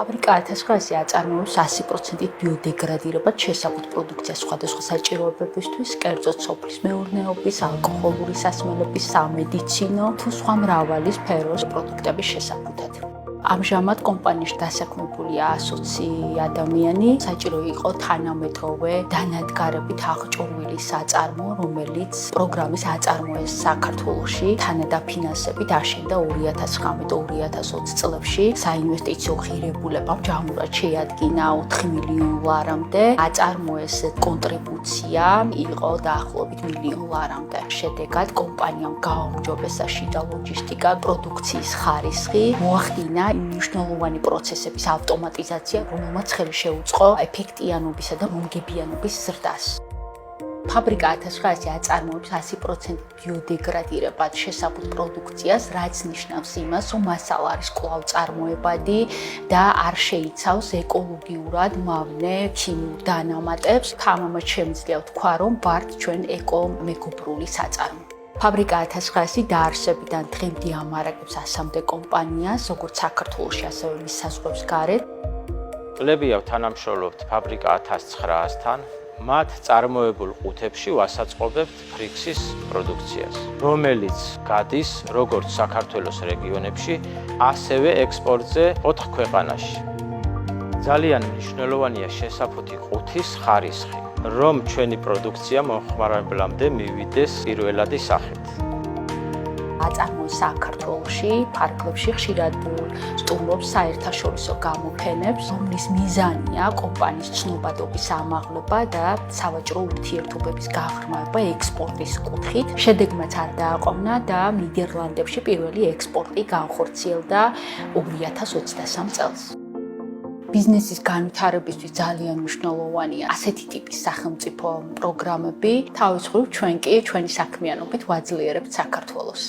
ფაბრიკა 1900-ზე აწარმოებს 100% ბიოდეგრადირებად შესაბამის პროდუქციას სხვადასხვა საჭიროებებისთვის, კერძოდ სოფლის მეურნეობის, ალკოჰოლური სასმელების, სამედიცინო თუ სხვა მრავალი სფეროს პროდუქტების შესაბამად. ამჟამად კომპანიაში დასაქმებულია 120 ადამიანი. საჭირო იყო თანამედროვე დანადგარებით აღჭურვილი საწარმო, რომელიც პროგრამის აწარმოეს საქართველოში თანადაფინანსებით აშენდა 2019-2020 წლებში. საინვესტიციო ღირებულებამ ჯამურად შეადგინა 4 მილიონ ლარამდე. აწარმოეს კონტრიბუცია იყო დაახლოებით მილიონ ლარამდე. შედეგად კომპანიამ გააუმჯობესა შიდა ლოჯისტიკა, პროდუქციის ხარისხი, მოახდინა მნიშვნელოვანი პროცესების ავტომატიზაცია, რომელმაც ხელი შეუწყო ეფექტიანობისა და მომგებიანობის ზრდას. ფაბრიკა 1900-ზე აწარმოებს 100% ბიოდეგრადირებად შესაბამის პროდუქციას, რაც ნიშნავს იმას, რომ მასალა არის კვლავ წარმოებადი და არ შეიცავს ეკოლოგიურად მავნე ქიმიურ დანამატებს. თამამად შემიძლია ვთქვა, რომ ვართ ჩვენ ეკომეგობრული საწარმო. ფაბრიკა 1900 დაარსებიდან დღემდე ამარაგებს 100-მდე კომპანიას, როგორც საქართველოში, ასევე მის საზღვრებს გარეთ. წლებია თანამშრომლობთ ფაბრიკა 1900-თან. მათ წარმოებულ ყუთებში ვასაწყობებთ ფრიქსის პროდუქციას, რომელიც გადის როგორც საქართველოს რეგიონებში, ასევე ექსპორტზე 4 ქვეყანაში. ძალიან მნიშვნელოვანია შესაფუთი ყუთის ხარისხი, რომ ჩვენი პროდუქცია მომხმარებლამდე მივიდეს პირველადი სახით. აწარმოებს საქართველოში, ფარგლებში ხშირად სტუმრობს საერთაშორისო გამოფენებს, რომლის მიზანია კომპანიის ცნობადობის ამაღლება და სავაჭრო ურთიერთობების გაღრმავება ექსპორტის კუთხით. შედეგმაც არ დააყოვნა და ნიდერლანდებში პირველი ექსპორტი განხორციელდა 2023 წელს. ბიზნესის განვითარებისთვის ძალიან მნიშვნელოვანია ასეთი ტიპის სახელმწიფო პროგრამები. თავის მხრივ ჩვენ კი ჩვენი საქმიანობით ვაძლიერებთ საქართველოს.